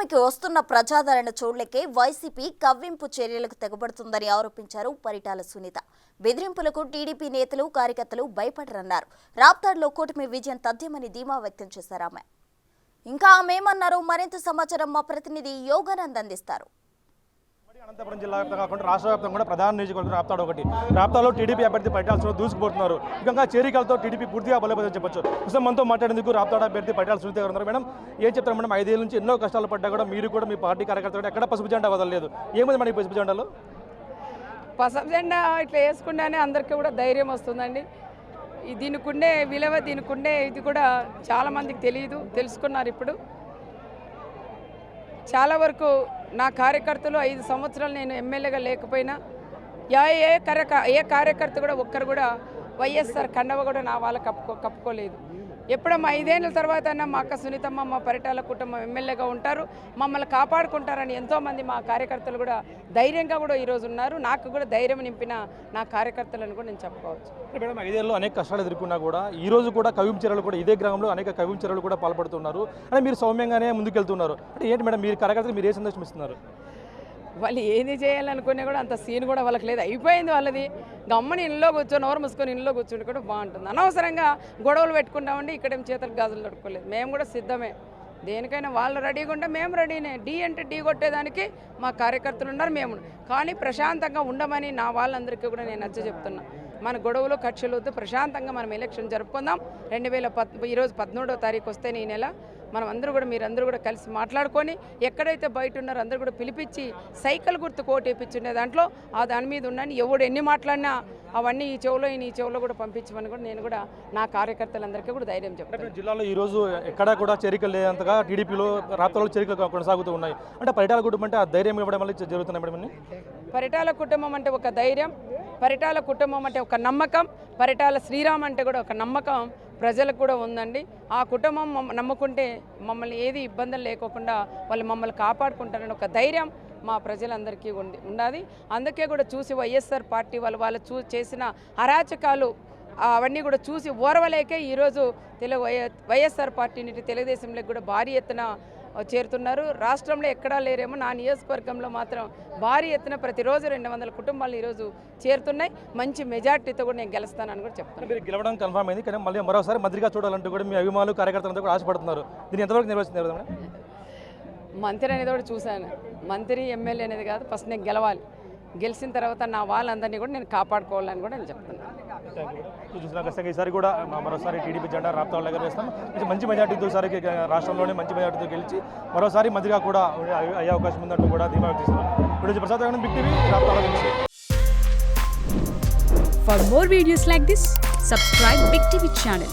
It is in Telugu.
కూటమికి వస్తున్న ప్రజాదరణ చూడలేకే వైసీపీ కవ్వింపు చర్యలకు తెగబడుతుందని ఆరోపించారు పరిటాల సునీత. బెదిరింపులకు టీడీపీ నేతలు కార్యకర్తలు భయపడరన్నారు. రాప్తాడ్లో కూటమి విజయం తథ్యమని ధీమా వ్యక్తం చేశారు ఆమె. ఇంకా ఆమె ఏమన్నారో మరింత సమాచారం మా ప్రతినిధి యోగానంద్ అందిస్తారు. అనంతపురం జిల్లా వ్యాప్తంగా కాకుండా రాష్ట్ర వ్యాప్తంగా కూడా ప్రధాన నియోజకవర్గం రాప్తాడు ఒకటి. రాప్తాడులో టీడీపీ అభ్యర్థి పరిటాల సునీత దూసుకుపోతున్నారు. ఇంకా చేరికలతో టీడీపీ పూర్తిగా బలపడదని చెప్పొచ్చు. ప్రస్తుతం మనతో మాట్లాడేందుకు రాప్తాడు అభ్యర్థి పరిటాల సునీత గారు ఉన్నారు. మేడం, ఏం చెప్తారు మేడం? 5 ఏళ్ళ నుంచి ఎన్నో కష్టాలు పడ్డా కూడా మీరు కూడా మీ పార్టీ కార్యకర్తలు ఎక్కడ పసుపు జెండా వదలలేదు. ఏముంది మేడం పసుపు జెండాలో? పసుపు జెండా ఇట్లా వేసుకుంటేనే అందరికీ కూడా ధైర్యం వస్తుందండి. దీనికి ఉండే విలువ, దీనికి ఉండే ఇది కూడా చాలామందికి తెలియదు, తెలుసుకున్నారు. ఇప్పుడు చాలా వరకు నా కార్యకర్తలు 5 సంవత్సరాలు నేను ఎమ్మెల్యేగా లేకపోయినా ఏ కార్యకర్త కూడా ఒక్కరు కూడా వైఎస్ఆర్ కండవ కూడా నా వాళ్ళ కప్పుకోలేదు. ఎప్పుడమ్మా 5 ఏళ్ళ తర్వాత మా అక్క సునీతమ్మ, మా పరిటాల కుటుంబం ఎమ్మెల్యేగా ఉంటారు, మమ్మల్ని కాపాడుకుంటారని ఎంతోమంది మా కార్యకర్తలు కూడా ధైర్యంగా కూడా ఈరోజు ఉన్నారు. నాకు కూడా ధైర్యం నింపిన నా కార్యకర్తలను కూడా నేను చెప్పుకోవచ్చు. మేడం, 5 ఏళ్ళలో అనేక కష్టాలు ఎదుర్కొన్నా కూడా ఈ రోజు కూడా కవ్వింపు చర్యలు కూడా ఇదే గ్రామంలో అనేక కవ్వింపు చర్యలు కూడా పాల్పడుతున్నారు. అంటే మీరు సౌమ్యంగానే ముందుకెళ్తున్నారు. అంటే ఏంటి మేడం, మీరు కార్యకర్తలు మీరు ఏ సందేశం ఇస్తున్నారు? వాళ్ళు ఏది చేయాలనుకునే కూడా అంత సీన్ కూడా వాళ్ళకి లేదు. అయిపోయింది వాళ్ళది. గమ్మని ఇంట్లో కూర్చొని ఓరు మూసుకొని ఇంట్లో కూర్చుంటే కూడా బాగుంటుంది. అనవసరంగా గొడవలు పెట్టుకుంటామండి. ఇక్కడేం చేతులకు గాజులు తడుకోలేదు. మేము కూడా సిద్ధమే. దేనికైనా వాళ్ళు రెడీగా ఉంటే మేము రెడీనే. ఢీ అంటే ఢీ కొట్టేదానికి మా కార్యకర్తలు ఉన్నారు, మేము. కానీ ప్రశాంతంగా ఉండమని నా వాళ్ళందరికీ కూడా నేను నచ్చ చెప్తున్నా. మన గొడవలు కక్షలు వద్దు, ప్రశాంతంగా మనం ఎలక్షన్ జరుపుకుందాం. ఈరోజు 17వ తారీఖు వస్తే ఈ నెల మనం అందరూ కూడా మీరందరూ కూడా కలిసి మాట్లాడుకొని ఎక్కడైతే బయట ఉన్నారో అందరూ కూడా పిలిపించి సైకిల్ గుర్తు కోట్ వేయించుండే దాంట్లో దాని మీద ఉన్నాను. ఎవడు ఎన్ని మాట్లాడినా అవన్నీ ఈ చెవులో కూడా పంపించమని కూడా నేను కూడా నా కార్యకర్తలందరికీ కూడా ధైర్యం చెప్తాను. జిల్లాలో ఈరోజు ఎక్కడా కూడా చేరికలు లేదంతగా టీడీపీలో రాప్తాడులో చేరికలు కొనసాగుతూ ఉన్నాయి. అంటే పరిటాల కుటుంబం అంటే ఆ ధైర్యం ఇవ్వడం వల్ల జరుగుతున్నాయి మేడం. పరిటాల కుటుంబం అంటే ఒక ధైర్యం, పరిటాల కుటుంబం అంటే ఒక నమ్మకం, పరిటాల శ్రీరామ్ అంటే కూడా ఒక నమ్మకం ప్రజలకు కూడా ఉందండి. ఆ కుటుంబం నమ్ముకుంటే మమ్మల్ని ఏది ఇబ్బందులు లేకోకుండా వాళ్ళు మమ్మల్ని కాపాడుకుంటారని ఒక ధైర్యం మా ప్రజలందరికీ ఉన్నది. అందుకే కూడా చూసి వైఎస్ఆర్ పార్టీ వాళ్ళు చేసిన అరాచకాలు అవన్నీ కూడా చూసి ఓర్వలేకే ఈరోజు వైఎస్ఆర్ పార్టీని తెలుగుదేశంలోకి కూడా భారీ ఎత్తున చేరుతున్నారు. రాష్ట్రంలో ఎక్కడా లేరేమో, నా నియోజకవర్గంలో మాత్రం భారీ ఎత్తున ప్రతిరోజు 200 కుటుంబాలు ఈరోజు చేరుతున్నాయి. మంచి మెజార్టీతో కూడా నేను గెలుస్తానని కూడా చెప్తాను. మీరు గెలవడం కన్ఫర్మ్ అయింది, కానీ మళ్ళీ మరోసారి మంత్రిగా చూడాలంటూ కూడా మీ అభిమానులు కార్యకర్తలంతా కూడా ఆశపడుతున్నారు. దీన్ని ఎంతవరకు నిర్వహిస్తున్నారు? మంత్రి అనేది కూడా చూశాను. మంత్రి ఎమ్మెల్యే అనేది కాదు, ఫస్ట్ నేను గెలవాలి. గెలిచిన తర్వాత నా వాళ్ళందరినీ కూడా నేను కాపాడుకోవాలని కూడా నేను చెప్తున్నాను. చూసిన ఖచ్చితంగా ఈసారి కూడా మరోసారి టీడీపీ జెండా రాప్తాడులో ఎగరవేస్తాం. మంచి మెజార్టీతో ఈసారి రాష్ట్రంలోనే మంచి మెజార్టీతో గెలిచి మరోసారి మంత్రిగా కూడా అయ్యే అవకాశం ఉందంటూ కూడా ధీమా వ్యక్తిస్తున్నారు. ఇప్పుడు ప్రసాద్ బిగ్ టీవీ రాప్తాడులో. For more videos like this, subscribe Big TV channel.